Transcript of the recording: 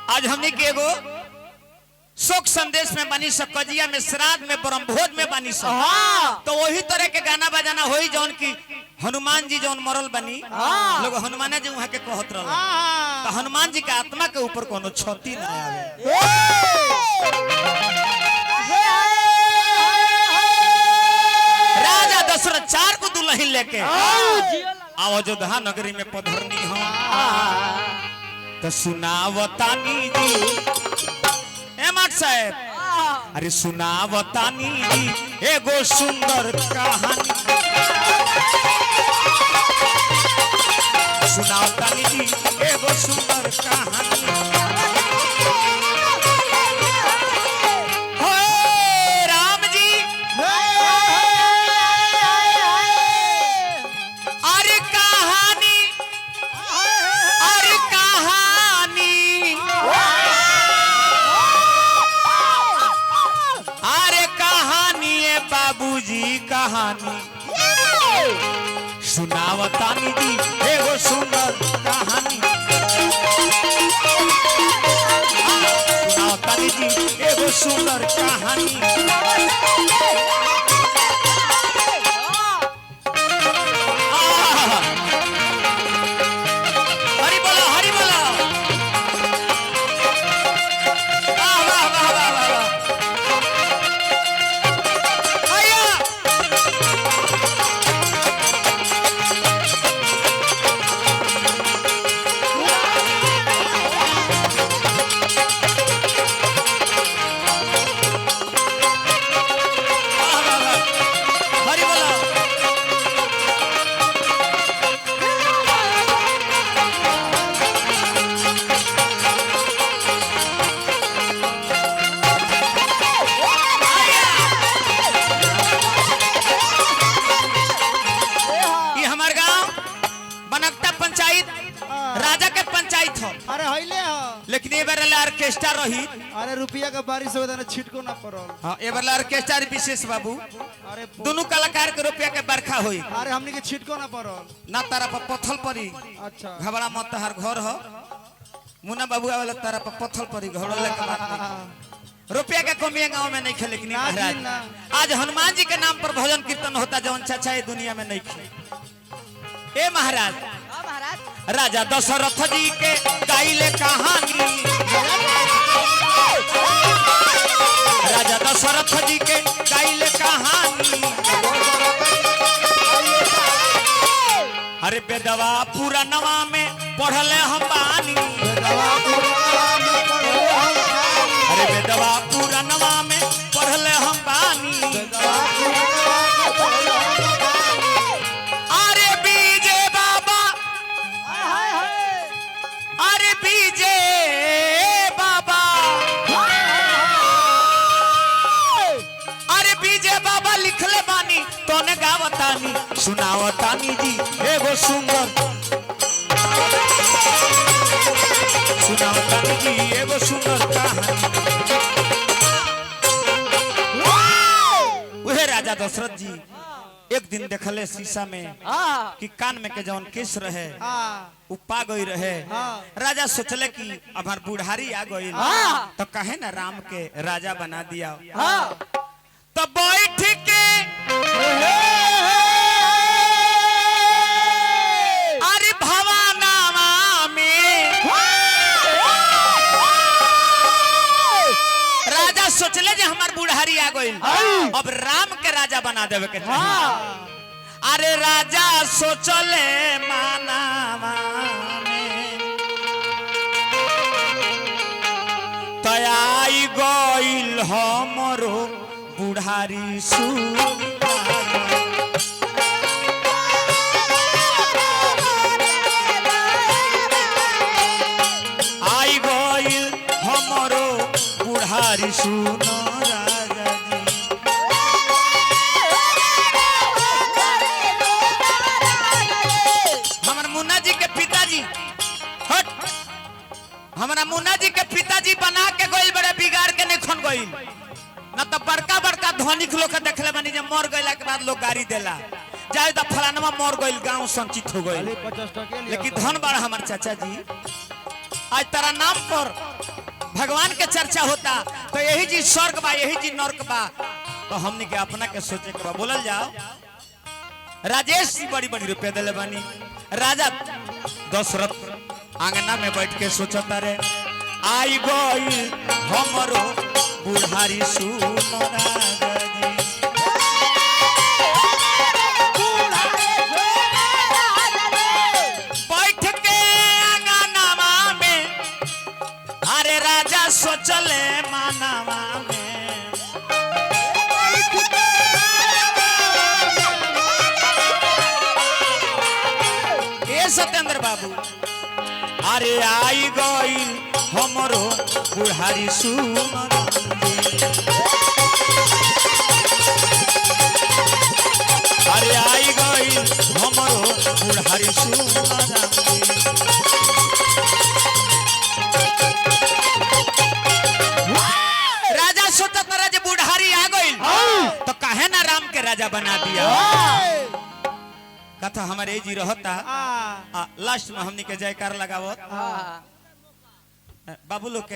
आज हमने के एगो शोक संदेश में बनी सब, कजिया में, श्राद्ध में, ब्रह्मभोज में बनी सब। तो वही तरह के गाना बजाना होई जौन की हनुमान जी जौन मरल बनी लोग हनुमान जी वहां के कहत रहल, तो हनुमान जी के आत्मा के ऊपर कोनो क्षति ना आवे। राजा दशरथ 4 को दुल्हन लेके अयोध्या नगरी में पधरनी हो, तो सुनावतानी जी एमट साहब, अरे सुनावतानी जी एगो सुंदर कहानी, सुनावतानी जी एगो सुंदर कहानी। राम जी अरे कहानी, अरे कहानी, अरे कहानी है बाबूजी कहानी, सुनावतानी जी एगो सुंदर कहानी, सुनावतानी जी एगो सुंदर कहानी। हरि बोलो, हरि बोलो। वाह वाह वाह वाह वाह। लेकिन एबार ऑर्केस्ट्रा रही, अरे रुपया का बारिश हो ना छिटको ना पड़ल। हां एबार ऑर्केस्ट्रा विशेष बाबू, अरे दोनों कलाकार के रुपया के बरखा होई। अरे हमनी के छिटको ना पड़ल ना तारा पर पत्थल पड़ी। अच्छा घबरा मत, तहार घर हो मुन्ना बाबू वाला तारा पर पत्थल पड़ी, घबरा के बात नहीं। रुपया के कमी गांव में नहीं खेले कि नहीं महाराज। आज हनुमान जी के नाम पर भजन कीर्तन होता जौन चाचा ये दुनिया में नहीं खे। ए महाराज, राजा दशरथ जी के गाइले कहानी, राजा दशरथ जी के गाइले कहानी। अरे बेदवा पुरानवा में पढ़ले हम बानी, अरे बेदवा पुरानवा में पढ़ले हम बानी। अरे बीजे बाबा, अरे बीजे बाबा, अरे बीजे बाबा लिखले बानी तोने गावतानी, सुनावतानी जी एगो सुंदर, सुनावतानी जी एगो सुंदर कहानी। वह राजा दशरथ जी एक दिन देखले शीशा में कि कान में के जौन केस रहे उ पा गई रहे। राजा सोचले कि हमार बुढ़ारी आ गई तो कहे ना राम के राजा बना दिया। तो बैठ के अरे भवानावा में राजा सोचले जे हमार बुढ़ारी आ गई, अब राम के राजा बना देवे के। अरे राजा सोचले मानावा में तयाई गइल हमरो बुढ़ारी सुनिया, आई गइल हमरो बुढ़ारी सुनो राजा जी। हमार मुन्ना जी के पिताजी, हट, हमारा मुन्ना जी के पिताजी बना के गइल बड़े बिगाड़ के नहीं खन गइल ना। तो बड़का बड़का धनिक लोग के देखले बानी जे मर गइला के बाद लोग गाड़ी देला। जाए दा फलानवा मर गइल गांव संचित हो गइल खाली 50 टके लिया लेकिन धन बाड़ा हमार चाचा जी आज तेरा नाम पर भगवान के चर्चा होता तो यही जी स्वर्ग बा यही जी नरक बा तो हमने के अपना के सोचे के बा बोलल जाओ राजेश जी बड़ी बड़ी रुपया दिले बानी राजा दशरथ आंगना में बैठ के सोचता रे आई गई हमरो बुढ़ारी सुन राजा जी बैठ के आंगना में अरे राजा सोचले मानवा में सत्येंद्र बाबू अरे आई गई हमरो बुढ़ारी सुन अरे आई गई हमरो बुढ़ारी सुन राजा सोचत ना राजा बुढ़ारी आ गई तो काहे ना राम के राजा बना दिया कथा हमारे जी रहता लास्ट में हमनी के जयकार लगावत बाबू लोग के